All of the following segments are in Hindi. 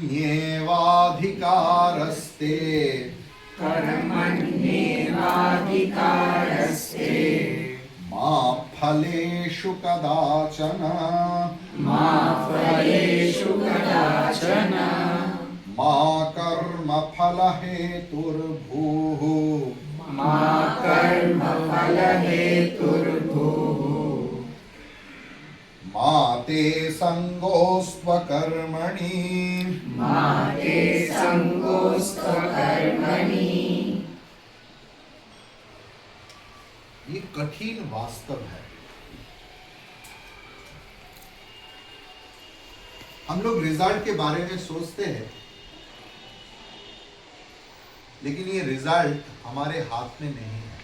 कर्मण्येवाधिकारस्ते कर्मण्येवाधिकारस्ते मा फलेषु कदाचन मा फलेषु कदाचन मा कर्मफलहेतुर्भूः मा कर्मफलहेतुर्भूः मा ते संगोस्त्वकर्मणि मा ते संगोस्त्वकर्मणि। ये कठिन वास्तव है। हम लोग रिजल्ट के बारे में सोचते हैं, लेकिन ये रिजल्ट हमारे हाथ में नहीं है।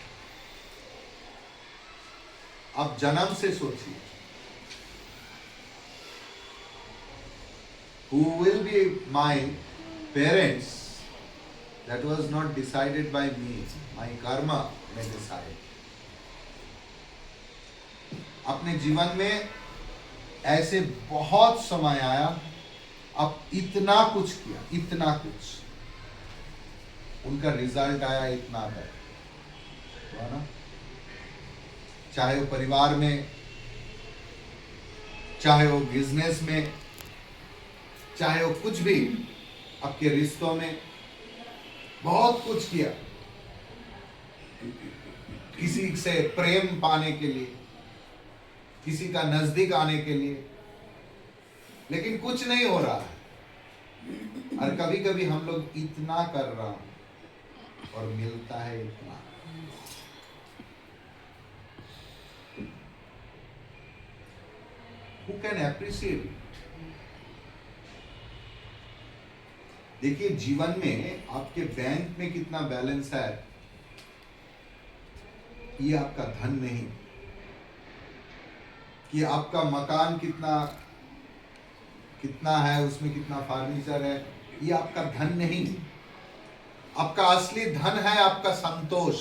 अब जन्म से सोचिए, who will be my parents, that was not decided by me, my karma may decide. अपने जीवन में ऐसे बहुत समय आया, अब इतना कुछ किया, इतना कुछ, उनका रिजल्ट आया इतना है ना। चाहे वो परिवार में, चाहे वो बिजनेस में, चाहे वो कुछ भी, आपके रिश्तों में बहुत कुछ किया, किसी से प्रेम पाने के लिए, किसी का नजदीक आने के लिए, लेकिन कुछ नहीं हो रहा है। और कभी कभी हम लोग इतना कर रहा हूं और मिलता है इतना। Who can appreciate it? देखिए, जीवन में आपके बैंक में कितना बैलेंस है, ये आपका धन नहीं। कि आपका मकान कितना है, उसमें कितना फर्नीचर है, ये आपका धन नहीं। आपका असली धन है आपका संतोष।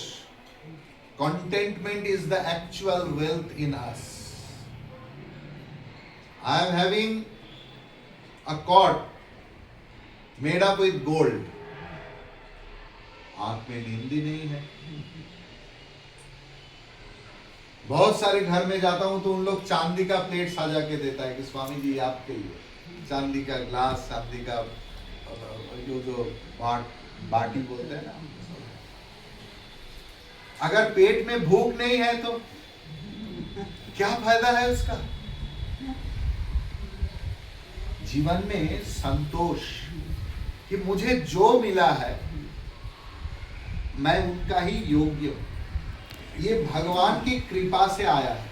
Contentment is the actual wealth in us. I am having a cot made up with gold. आंख में नींद ही नहीं है। बहुत सारे घर में जाता हूं तो उन लोग चांदी का प्लेट सजा के देता है कि स्वामी जी आपके लिए, चांदी का ग्लास, चांदी का जो बाटी बोलते हैं ना। अगर पेट में भूख नहीं है तो क्या फायदा है उसका। जीवन में संतोष कि मुझे जो मिला है मैं उनका ही योग्य हूं, ये भगवान की कृपा से आया है।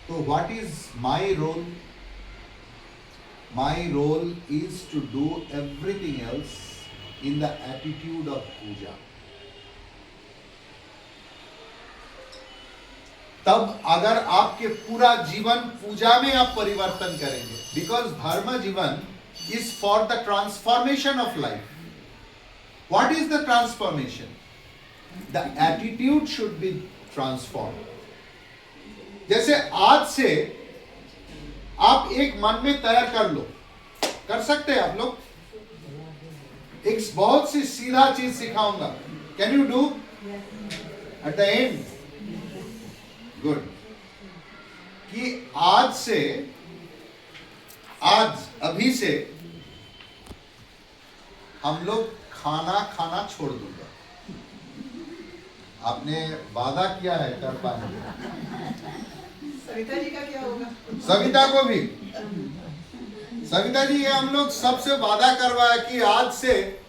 तो what is my role? My role is to do everything else in the attitude of puja. तब अगर आपके पूरा जीवन पूजा में आप परिवर्तन करेंगे, बिकॉज धर्म जीवन is for the transformation of life. What is the transformation? The attitude should be transformed. जैसे आज से आप एक मन में तय कर लो, कर सकते हैं आप लोग। एक बहुत सी सीधा चीज सिखाऊंगा, can you do at the end? Good. कि आज से, अभी से हम लोग खाना खाना छोड़ दूंगा। आपने वादा किया है कर पाएंगे। सविता जी का क्या होगा? सविता को भी, सविता जी ये हम लोग सबसे वादा करवाया कि आज से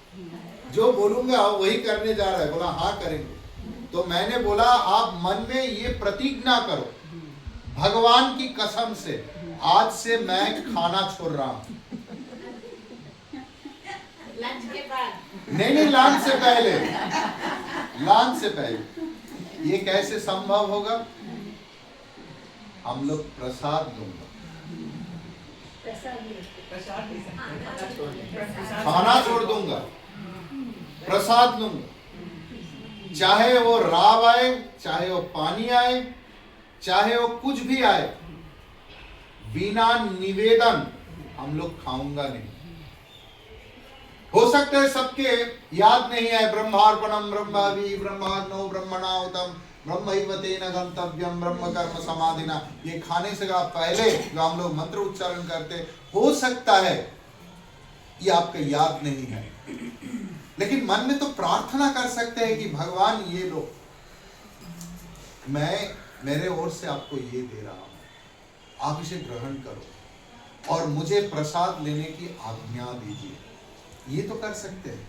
जो बोलूंगा वही करने जा रहा है। बोला हाँ करेंगे। तो मैंने बोला आप मन में ये प्रतिज्ञा करो, भगवान की कसम से आज से मैं खाना छोड़ रहा हूं। लंच के बाद? नहीं, लंच से पहले, लंच से पहले। ये कैसे संभव होगा? हम लोग प्रसाद दूंगा, खाना छोड़ दूंगा, प्रसाद लूंगा। चाहे वो राव आए, चाहे वो पानी आए, चाहे वो कुछ भी आए, बिना निवेदन हम लोग खाऊंगा नहीं। हो सकता है सबके याद नहीं है, ब्रह्मार्पणम ब्रह्मावि ब्रह्माग्नो ब्रह्मणाहुतम ब्रह्मैव तेन गंतव्यम ब्रह्म कर्म समाधिना, ये खाने से पहले जो हम लोग मंत्र उच्चारण करते, हो सकता है ये आपका याद नहीं है, लेकिन मन में तो प्रार्थना कर सकते हैं कि भगवान ये लो, मैं मेरे ओर से आपको ये दे रहा हूं, आप इसे ग्रहण करो और मुझे प्रसाद लेने की आज्ञा दीजिए, ये तो कर सकते हैं।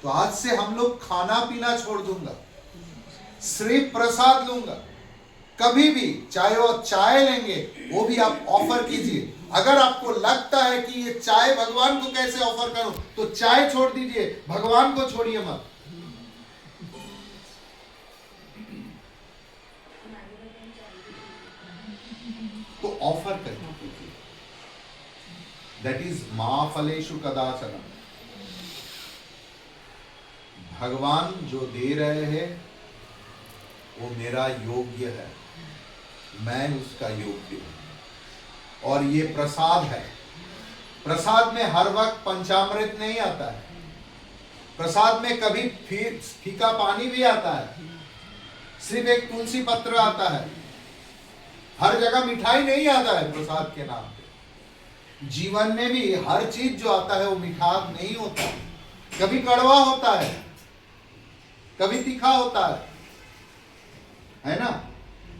तो आज से हम लोग खाना पीना छोड़ दूंगा, सिर्फ प्रसाद लूंगा, कभी भी चाहे वो चाय लेंगे वो भी आप ऑफर कीजिए। अगर आपको लगता है कि ये चाय भगवान को कैसे ऑफर करूं, तो चाय छोड़ दीजिए, भगवान को छोड़िए मत। तो ऑफर करके कीजिए, दैट इज मा फलेषु कदाचन। भगवान जो दे रहे हैं वो मेरा योग्य है, मैं उसका योग्य हूं, और ये प्रसाद है। प्रसाद में हर वक्त पंचामृत नहीं आता है, प्रसाद में कभी फीका पानी भी आता है, सिर्फ एक तुलसी पत्र आता है, हर जगह मिठाई नहीं आता है प्रसाद के नाम पे। जीवन में भी हर चीज जो आता है वो मिठास नहीं होता, कभी कड़वा होता है, कभी तीखा होता है ना।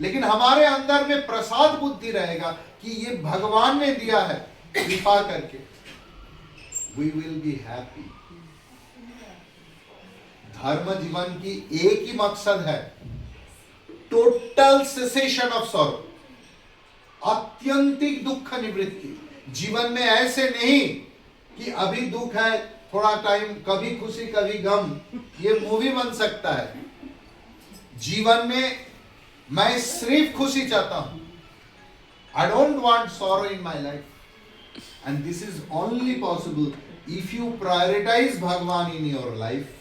लेकिन हमारे अंदर में प्रसाद बुद्धि रहेगा कि ये भगवान ने दिया है कृपा करके, वी विल बी हैप्पी। धर्म जीवन की एक ही मकसद है, टोटल सेसेशन ऑफ सॉरो, आत्यंतिक दुख निवृत्ति। जीवन में ऐसे नहीं कि अभी दुख है थोड़ा टाइम, कभी खुशी कभी गम, ये मूवी बन सकता है। जीवन में मैं सिर्फ खुशी चाहता हूं, I don't want sorrow in my life, and this is only possible if you prioritize Bhagwan in your life,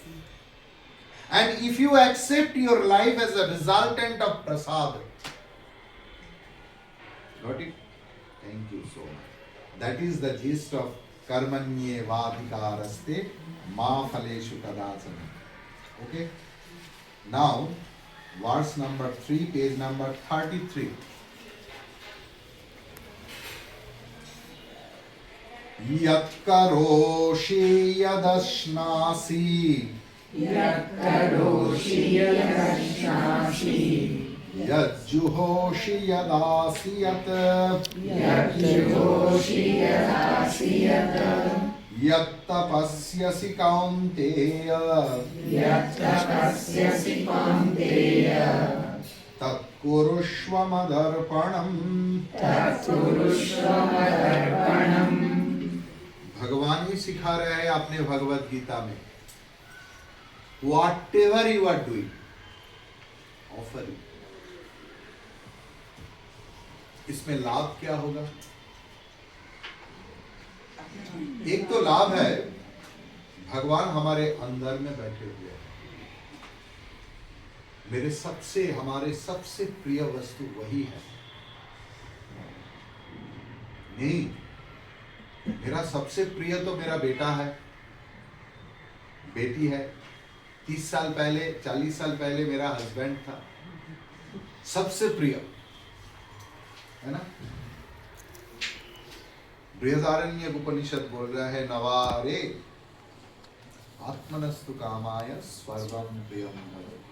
and if you accept your life as a resultant of prasad. Got it? Thank you so much. That is the gist of karmanye vadhikaraste ma phaleshu kadachana. Okay? Now, verse number 3, page number 33. Yat karoshi yadashnasi यत्करोषि यदश्नासि यज्जुहोषि यदासि यत् यज्जुहोषि यदासि यत् यत्तपस्यसि कौन्तेय यत्तपस्यसि कौन्तेय तत्कुरुष्व मदर्पणम्। तत्कुरुष्व मदर्पणम्। भगवान ही सिखा रहे हैं अपने भगवत गीता में, whatever you are doing, offer it. इसमें लाभ क्या होगा? एक तो लाभ है भगवान हमारे अंदर में बैठे हुए हैं, हमारे सबसे प्रिय वस्तु वही है। नहीं, मेरा सबसे प्रिय तो मेरा बेटा है, बेटी है, 30 साल पहले 40 साल पहले मेरा हस्बैंड था, सबसे प्रिय है ना। बृहदारण्य उपनिषद बोल रहा है, नवारे आत्मनस्तु कामाय सर्वं प्रियं भवेत्।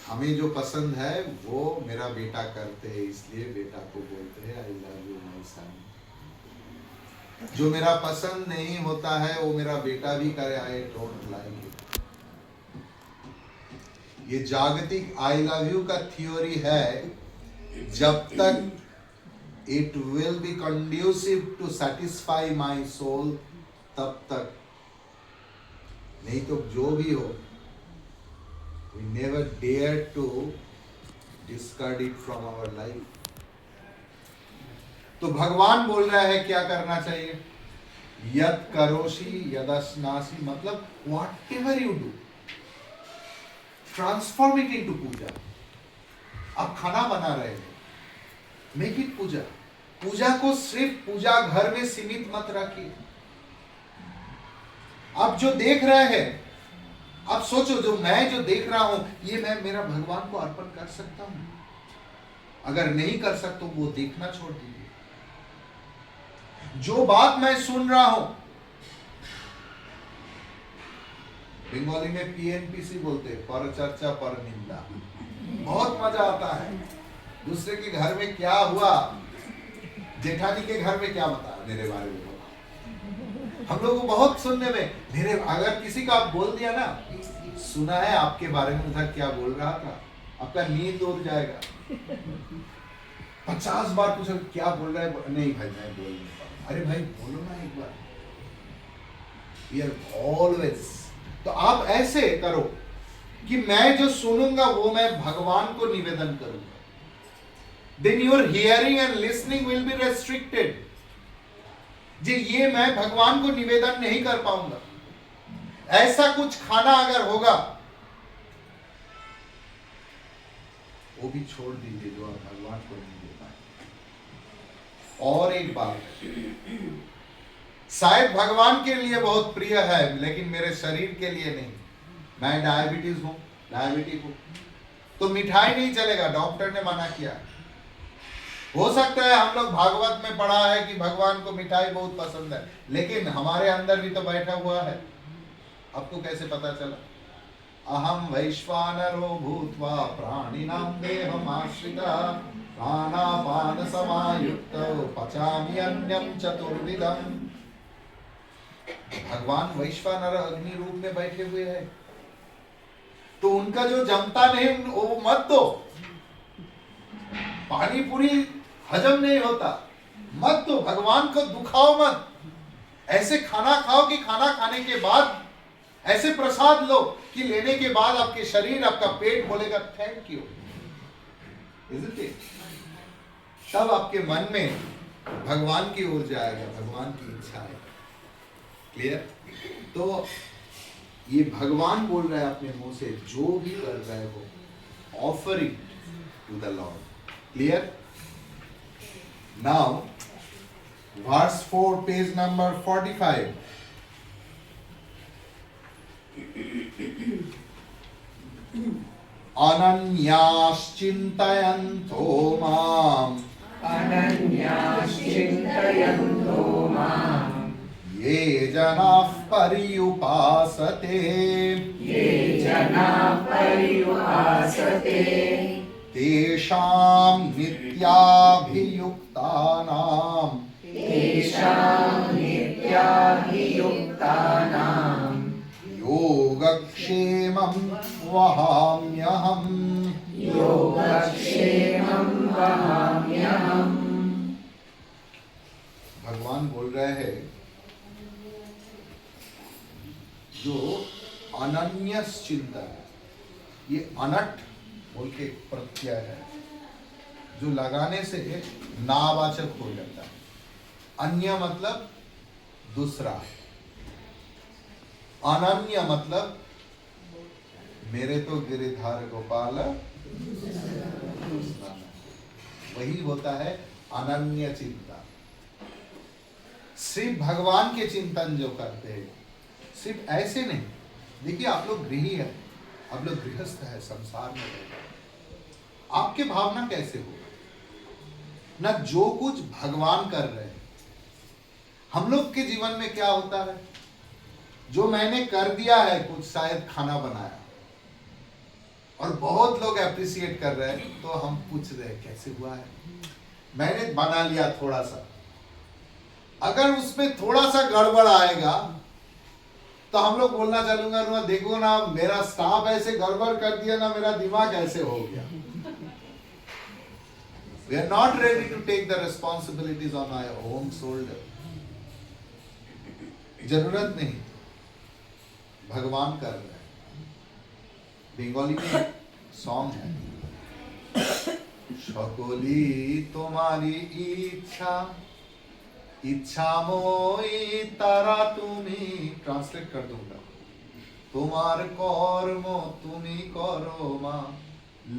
हमें जो पसंद है वो मेरा बेटा करते हैं, इसलिए बेटा को बोलते हैं आई लव यू माय सन। जो मेरा पसंद नहीं होता है वो मेरा बेटा भी करे, आई डोंट लाइक इट। ये जागतिक आई लव यू का थ्योरी है, जब तक it will be conducive to satisfy my soul तब तक, नहीं तो जो भी हो, we never dare to discard it from our life. तो भगवान बोल रहा है क्या करना चाहिए? यत् करोषि यदश्नासि, मतलब whatever you do, transform it into पूजा। आप खाना बना रहे हैं, make it पूजा। पूजा को सिर्फ पूजा घर में सीमित मत रखिए। आप जो देख रहे हैं, आप सोचो जो मैं जो देख रहा हूं, ये मैं मेरा भगवान को अर्पण कर सकता हूं? अगर नहीं कर सकता वो देखना छोड़ दीजिए। जो बात मैं सुन रहा हूं, बंगाली में पीएनपीसी बोलते हैं, पर चर्चा पर निंदा। बहुत मजा आता है। दूसरे के घर में क्या हुआ, जेठानी के घर में क्या बता मेरे बारे में, हम लोग को बहुत सुनने में, मेरे अगर किसी का आप बोल दिया ना, सुना है आपके बारे में उधर क्या बोल रहा था, आपका नींद उड़ जाएगा। 50 बार पूछो क्या बोल रहा है, नहीं भाई मैं बोल नहीं पाऊंगा। अरे भाई बोलो ना एक बार। We are always, तो आप ऐसे करो कि मैं जो सुनूंगा वो मैं भगवान को निवेदन करूंगा। Then your hearing and listening will be restricted. जी ये मैं भगवान को निवेदन नहीं कर पाऊंगा। ऐसा कुछ खाना अगर होगा वो भी छोड़ दीजिए जो आप भगवान को नहीं दे पाए। और एक बात, शायद भगवान के लिए बहुत प्रिय है लेकिन मेरे शरीर के लिए नहीं। मैं डायबिटीज हूं, डायबिटिक हूं, तो मिठाई नहीं चलेगा, डॉक्टर ने मना किया। हो सकता है हम लोग भागवत में पढ़ा है कि भगवान को मिठाई बहुत पसंद है, लेकिन हमारे अंदर भी तो बैठा हुआ है। आपको कैसे पता चला? अहम वैश्वानरो भूत्वा प्राणिनां देहमाश्रितः प्राणापान समायुक्तो पचामि अन्यं चतुर्विधम्। भगवान वैश्वानर अग्नि रूप में बैठे हुए हैं, तो उनका जो जमता नहीं वो मत दो। पानी पूरी हजम नहीं होता, मत दो। भगवान को दुखाओ मत। ऐसे खाना खाओ कि खाना खाने के बाद ऐसे प्रसाद लो कि लेने के बाद आपके शरीर, आपका पेट बोलेगा थैंक यू। Isn't it? तब आपके मन में भगवान की ओर जाएगा, भगवान की इच्छा है। क्लियर? तो ये भगवान बोल रहा है अपने मुंह से, जो भी कर रहा है वो offer it to the lord. Clear? Now verse 4, page number 45. अनन्याश्चिन्तयन्तो माम् अनन्याश्चिन्तयन्तो माम् ये जनाः पर्युपासते ये जनाः पर्युपासते तेषां नित्याभियुक्तानां तेषां नित्याभियुक्तानां योगक्षेमं वहाम्यहम्। योगक्षेमं वहाम्यहम्। भगवान बोल रहे हैं जो अनन्यस चिंता है, ये अनट बोल के प्रत्यय है जो लगाने से नावाचक हो जाता है। अन्य मतलब दूसरा, अनन्य मतलब मेरे तो गिरिधार गोपाल, वही होता है अनन्य चिंता। सिर्फ भगवान के चिंतन जो करते हैं, सिर्फ ऐसे नहीं। देखिए आप लोग गृही है, आप लोग गृहस्थ है, संसार में रहते, आपके भावना कैसे हो ना, जो कुछ भगवान कर रहे हैं। हम लोग के जीवन में क्या होता है, जो मैंने कर दिया है, कुछ शायद खाना बनाया और बहुत लोग अप्रिशिएट कर रहे हैं, तो हम पूछ रहे हैं कैसे हुआ है, मैंने बना लिया थोड़ा सा। अगर उसमें थोड़ा सा गड़बड़ आएगा तो हम लोग बोलना चलूंगा, देखो ना मेरा स्टाफ ऐसे गड़बड़ कर दिया ना, मेरा दिमाग ऐसे हो गया। We are not ready to take the responsibilities on our own shoulder. जरूरत नहीं, भगवान कर रहे हैं। बंगाली में सॉन्ग है, সকলি তোমারি ইচ্ছা ইচ্ছাময়ী তারা তুমি। ट्रांसलेट कर दूंगा, তোমার কর্ম তুমি করো মা,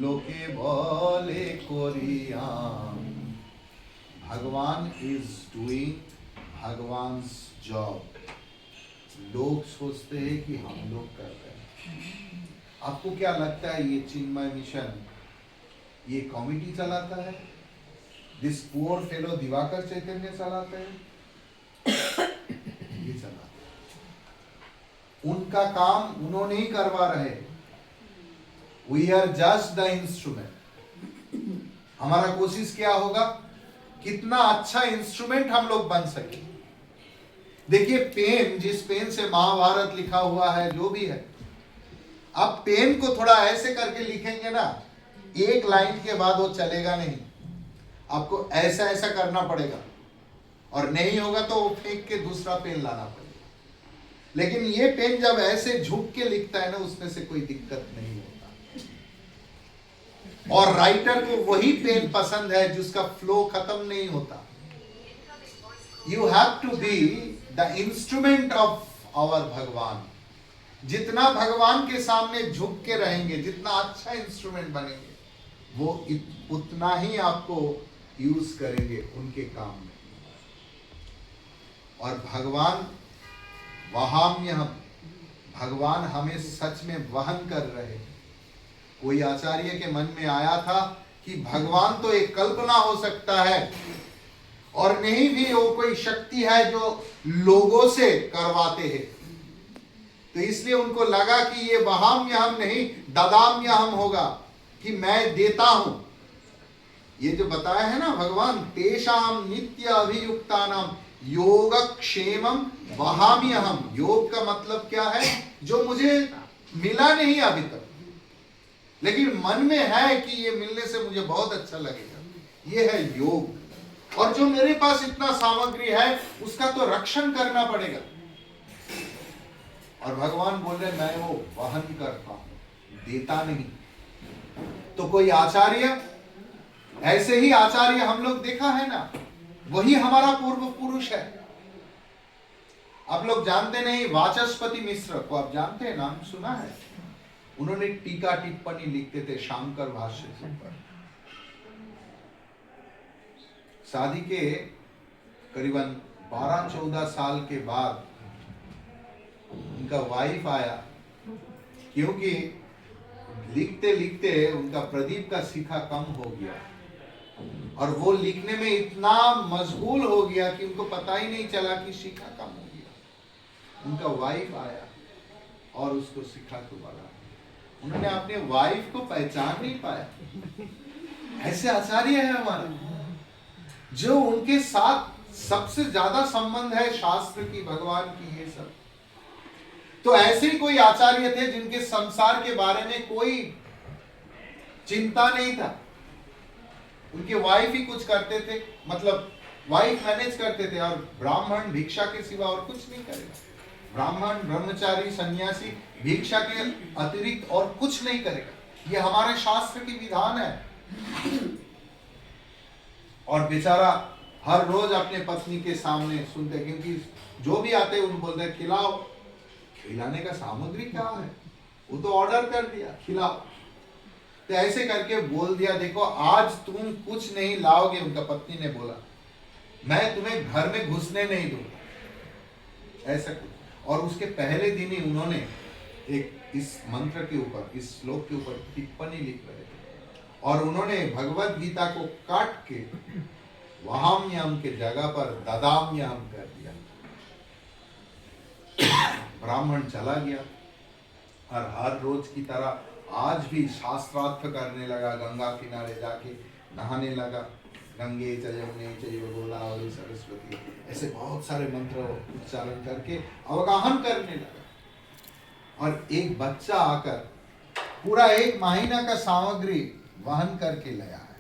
লোকে বলে করিয়াম। भगवान इज डूइंग भगवान्स जॉब। लोग सोचते हैं कि हम लोग कर रहे हैं। आपको क्या लगता है ये चिन्मय मिशन ये कॉमेडी चलाता है? दिस पुअर फेलो दिवाकर चैतन्य चलाते हैं? ये चलाते हैं। उनका काम उन्होंने ही करवा रहे। We are just the instrument. हमारा कोशिश क्या होगा कितना अच्छा इंस्ट्रूमेंट हम लोग बन सके। देखिए पेन, जिस पेन से महाभारत लिखा हुआ है, जो भी है, आप पेन को थोड़ा ऐसे करके लिखेंगे ना, एक लाइन के बाद वो चलेगा नहीं। आपको ऐसा ऐसा करना पड़ेगा, और नहीं होगा तो वो फेंक के दूसरा पेन लाना पड़ेगा। लेकिन ये पेन जब ऐसे झुक के लिखता है ना, उसमें से कोई दिक्कत नहीं होता। और राइटर को वही पेन पसंद है जिसका फ्लो खत्म नहीं होता। You have to be the instrument of our भगवान। जितना भगवान के सामने झुक के रहेंगे, जितना अच्छा इंस्ट्रूमेंट बनेंगे, वो उतना ही आपको यूज करेंगे उनके काम में। और भगवान वहाम्यहम्, भगवान हमें सच में वहन कर रहे। कोई आचार्य के मन में आया था कि भगवान तो एक कल्पना हो सकता है, और नहीं भी वो कोई शक्ति है जो लोगों से करवाते हैं। तो इसलिए उनको लगा कि ये वहाम्यहम् नहीं ददाम्यहम् होगा, कि मैं देता हूं। ये जो बताया है ना भगवान, तेषाम नित्य अभियुक्तानाम योगक्षेमम वहाम्यहम्। योग का मतलब क्या है? जो मुझे मिला नहीं अभी तक, लेकिन मन में है कि ये मिलने से मुझे बहुत अच्छा लगेगा, ये है योग। और जो मेरे पास इतना सामग्री है उसका तो रक्षण करना पड़ेगा। और भगवान बोल रहे मैं वो वहन करता हूं, देता नहीं। तो कोई आचार्य, ऐसे ही आचार्य हम लोग देखा है ना, वही हमारा पूर्व पुरुष है। आप लोग जानते नहीं, वाचस्पति मिश्र को आप जानते हैं, नाम सुना है? उन्होंने टीका टिप्पणी लिखते थे शांकर भाष्य के ऊपर। शादी के करीबन 12-14 साल के बाद उनका वाइफ आया, क्योंकि लिखते लिखते उनका प्रदीप का शिखा कम हो गया, और वो लिखने में इतना मशगूल हो गया कि उनको पता ही नहीं चला कि शिखा कम हो गया। उनका वाइफ आया और उसको शिखा को बढ़ा। उन्होंने अपने वाइफ को पहचान नहीं पाया। ऐसे आचार्य है हमारा, जो उनके साथ सबसे ज्यादा संबंध है शास्त्र की, भगवान की, ये सब। तो ऐसे ही कोई आचार्य थे जिनके संसार के बारे में कोई चिंता नहीं था। उनके वाइफ ही कुछ करते थे, मतलब वाइफ मैनेज करते थे, और ब्राह्मण भिक्षा के सिवा और कुछ नहीं करेगा। ब्राह्मण, ब्रह्मचारी, सन्यासी भिक्षा के अतिरिक्त और कुछ नहीं करेगा। ये हमारे शास्त्र की विधान है। और बेचारा हर रोज अपने पत्नी के सामने सुनते, क्योंकि जो भी आते उन बोलते हैं खिलाओ। खिलाने का सामग्री क्या है? वो तो ऑर्डर कर दिया, खिलाओ। तो ऐसे करके बोल दिया, देखो आज तुम कुछ नहीं लाओगे। उनका पत्नी ने बोला, मैं तुम्हें घर में घुसने नहीं दूंगा, ऐसा कुछ। और उसके पहले दिन ही उन्होंने एक इस मंत्र के ऊपर, इस श्लोक के ऊपर टिप्पणी लिख रहे थे, और उन्होंने भगवत गीता को काट के वहाम्यहम् के जगह पर ददाम्यहम् कर दिया। ब्राह्मण चला गया, और हर रोज की तरह आज भी शास्त्रार्थ करने लगा। गंगा किनारे जाके नहाने लगा। गंगे च यमुने चैव गोदावरी सरस्वती, ऐसे बहुत सारे मंत्र उच्चारण करके अवगाहन करने लगा। और एक बच्चा आकर पूरा 1 महीना का सामग्री वहन करके लाया है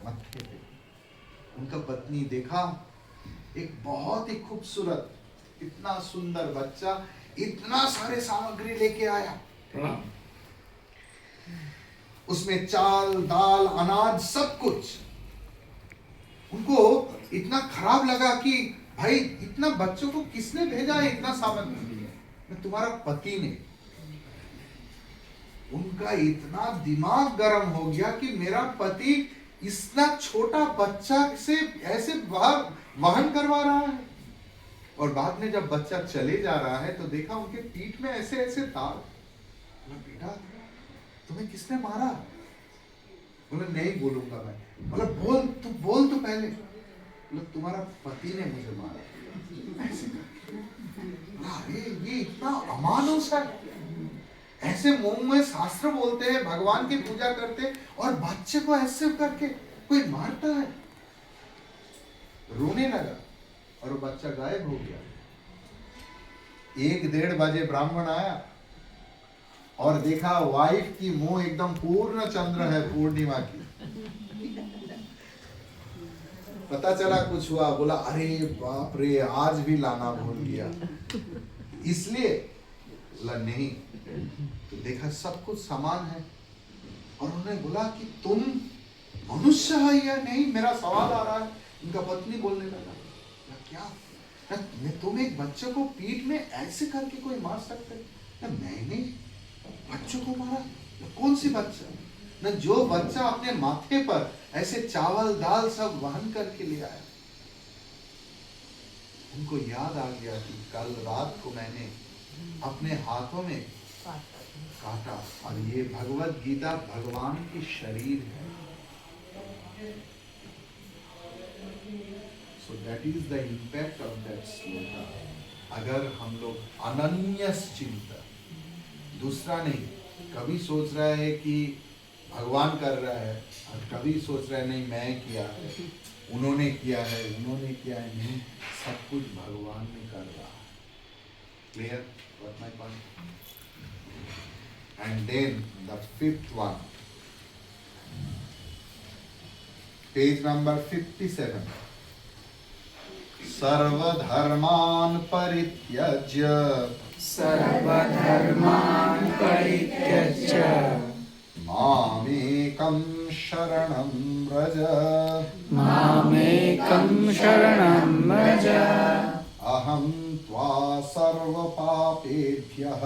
मत्थे पे। उनका पत्नी देखा, एक बहुत ही खूबसूरत, इतना सुंदर बच्चा इतना सारे सामग्री लेके आया। उसमें चाल, दाल, अनाज, सब कुछ। उनको इतना खराब लगा कि भाई इतना बच्चों को किसने भेजा है, इतना सामग्री? मैं तुम्हारा पति ने। उनका इतना दिमाग गर्म हो गया कि मेरा पति इतना छोटा बच्चा से ऐसे वहन करवा रहा है। और बाद में जब बच्चा चले जा रहा है तो देखा उनके पीठ में ऐसे ऐसे दाग। बोला बेटा तुम्हें किसने मारा? बोला नहीं बोलूंगा मैं। बोला बोल तो पहले। बोला तुम्हारा पति ने मुझे मारा। ऐसे करके अरे ये इतना अमानुष है। ऐसे मुंह में शास्त्र बोलते हैं, भगवान की पूजा करते और बच्चे को ऐसे करके कोई मारता है। रोने लगा और वो बच्चा गायब हो गया। 1-1:30 बजे ब्राह्मण आया और देखा वाइफ की मुंह एकदम पूर्ण चंद्र है, पूर्णिमा की। पता चला कुछ हुआ। बोला अरे बाप रे आज भी लाना भूल गया। इसलिए बोला नहीं। तो देखा सब कुछ समान है। और उन्होंने बोला कि तुम मनुष्य है या नहीं, मेरा सवाल आ रहा है। उनका पत्नी बोलने लगा क्या तुम एक बच्चे को पीठ में ऐसे करके कोई मार सकते? मैंने बच्चों को मारा? कौन सी बच्चा? न जो बच्चा अपने माथे पर ऐसे चावल दाल सब वहन करके ले आया। उनको याद आ गया कि कल रात को मैंने अपने हाथों में काटा और ये भगवत गीता भगवान की शरीर है। So that is the impact of that sloka. अगर हम लोग अनन्यस चिंता, दूसरा नहीं, कभी सोच रहा है कि भगवान कर रहा है और कभी सोच रहा है नहीं मैं किया है, उन्होंने किया है, नहीं, सब कुछ भगवान ने कर रहा है। Clear? Got my point? And then the 5th one, page number 57. सर्वधर्मान् परित्यज्य सर्वधर्मान् परित्यज्य मामेकं शरणं व्रज। मामेकं शरणं व्रज। अहं त्वा सर्वपापेभ्यः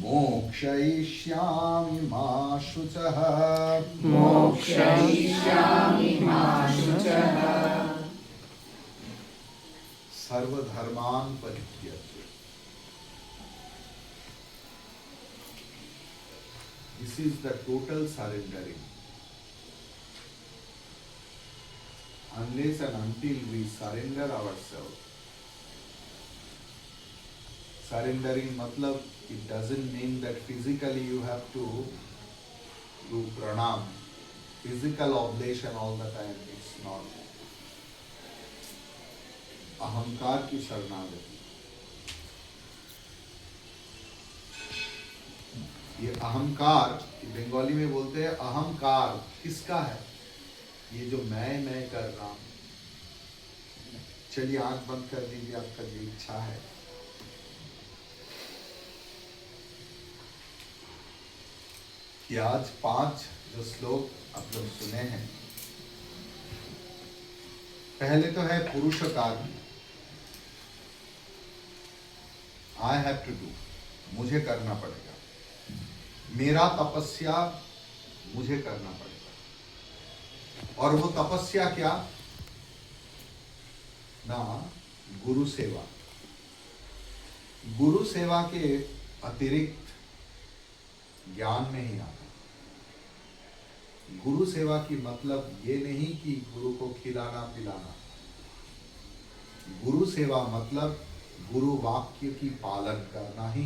मोक्षयिष्यामि मा शुचः। सर्वधर्मान् परित्यज्य। This is the total surrendering. Unless and until we surrender ourselves. Surrendering matlab, it doesn't mean that physically you have to do pranam, physical oblation all the time. It's not. अहंकार की शरणागति। ये अहंकार बंगाली में बोलते हैं अहंकार किसका है? ये जो मैं कर रहा हूं। चलिए आंख बंद कर दीजिए, आपका जो इच्छा है। कि आज 5 जो श्लोक आप लोग सुने हैं, पहले तो है पुरुषकार। आई हैव टू डू, मुझे करना पड़ेगा। मेरा तपस्या मुझे करना पड़ेगा। और वो तपस्या क्या ना? गुरु सेवा। गुरु सेवा के अतिरिक्त ज्ञान नहीं आता। गुरु सेवा की मतलब ये नहीं कि गुरु को खिलाना पिलाना। गुरु सेवा मतलब गुरु वाक्य की पालन करना ही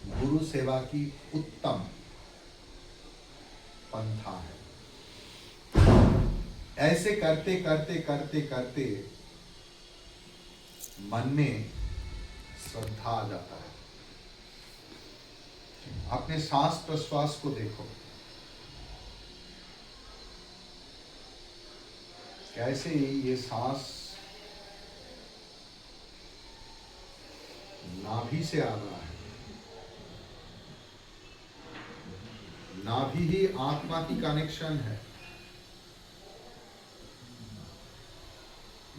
गुरु सेवा की उत्तम पंथा है। ऐसे करते करते करते करते मन में श्रद्धा आ जाता है। अपने सांस प्रश्वास को देखो, कैसे ये सांस नाभि से आ रहा है। नाभि ही आत्मा की कनेक्शन है।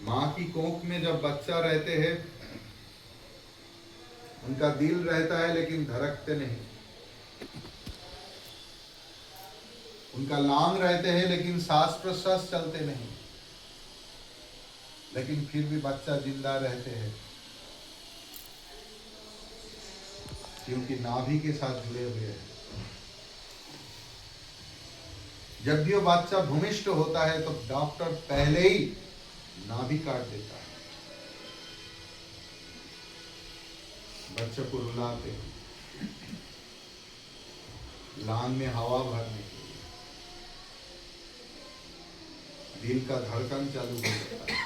माँ की कोख में जब बच्चा रहते हैं, उनका दिल रहता है लेकिन धड़कते नहीं। उनका लांग रहते हैं लेकिन सांस प्रश्वास चलते नहीं, लेकिन फिर भी बच्चा जिंदा रहते हैं क्योंकि नाभि के साथ जुड़े हुए हैं। जब भी वो बच्चा भूमिष्ठ होता है तो डॉक्टर पहले ही नाभि काट देता है, बच्चे को रुलाते हैं, लांग में हवा भरने के लिए, दिल का धड़कन चालू हो जाता है।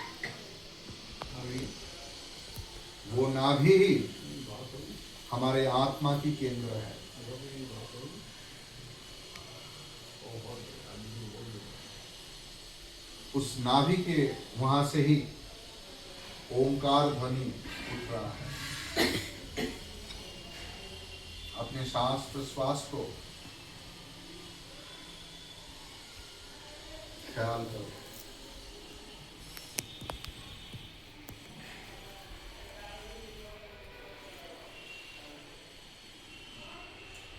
वो नाभि ही हमारे आत्मा की केंद्र है। उस नाभि के वहां से ही ओंकार ध्वनि उठ रहा है। अपने सांस प्रश्वास को ख्याल करो।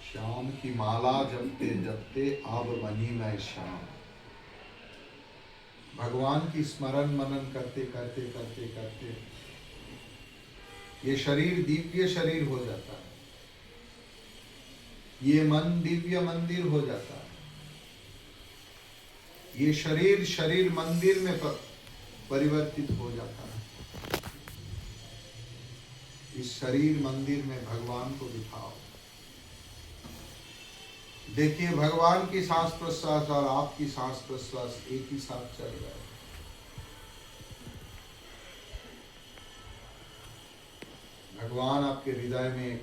श्याम की माला जपते जपते अब बनी मैं श्याम। भगवान की स्मरण मनन करते करते करते करते ये शरीर दिव्य शरीर हो जाता है, ये मन दिव्य मंदिर हो जाता है, ये शरीर शरीर मंदिर में परिवर्तित हो जाता है। इस शरीर मंदिर में भगवान को दिखाओ। देखिए भगवान की सांस प्रश्वास और आपकी सांस प्रश्वास एक ही साथ चल रहा है। भगवान आपके हृदय में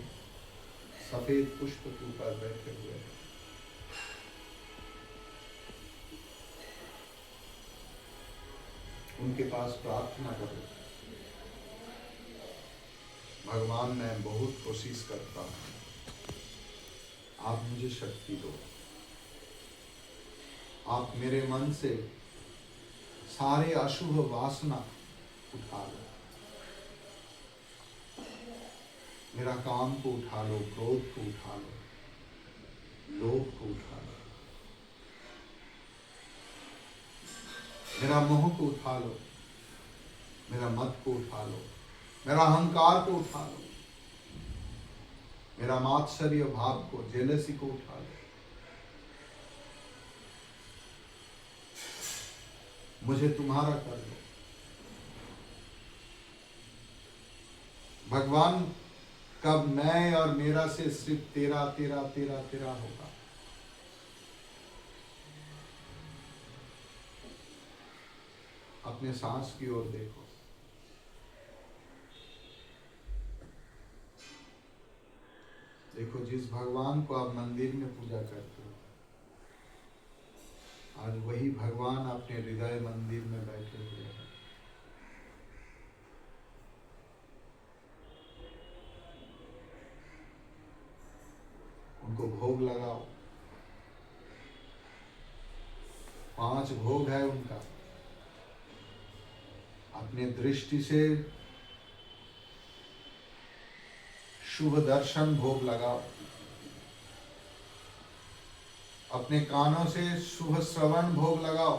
सफेद पुष्प के ऊपर बैठे हुए हैं। उनके पास प्रार्थना करो, भगवान मैं बहुत कोशिश करता हूं, आप मुझे शक्ति दो। आप मेरे मन से सारे अशुभ वासना उठा लो, मेरा काम को उठा लो, क्रोध को उठा लो, लोभ को उठा लो, मेरा मोह को उठा लो, मेरा मद को उठा लो, मेरा अहंकार को उठा लो, मेरा मात्सर्य भाव को, जेलसी को उठा लो। मुझे तुम्हारा कर लो। भगवान कब मैं और मेरा से सिर्फ तेरा तेरा तेरा तेरा होगा। अपने सांस की ओर देखो। देखो जिस भगवान को आप मंदिर में पूजा करते हो, आज वही भगवान अपने हृदय मंदिर में बैठे हुए हैं। उनको भोग लगाओ। 5 भोग है उनका। अपने दृष्टि से शुभ दर्शन भोग लगाओ, अपने कानों से शुभ श्रवण भोग लगाओ,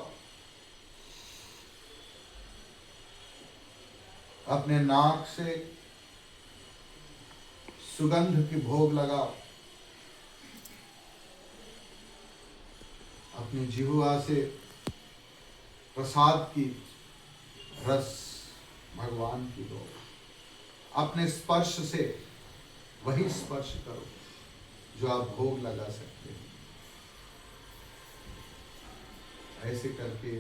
अपने नाक से सुगंध की भोग लगाओ, अपनी जिह्वा से प्रसाद की रस भगवान की दो। अपने स्पर्श से वही स्पर्श करो जो आप भोग लगा सकते हैं। ऐसे करके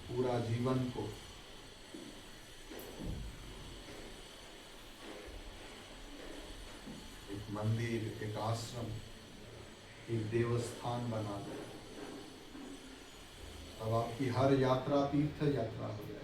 पूरा जीवन को एक मंदिर, एक आश्रम, एक देवस्थान बना दो। तब आपकी हर यात्रा तीर्थ यात्रा हो जाएगी।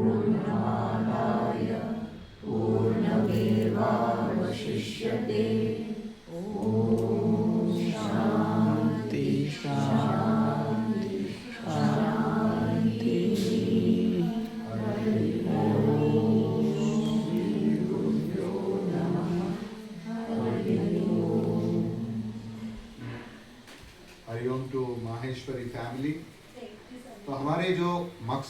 शरणं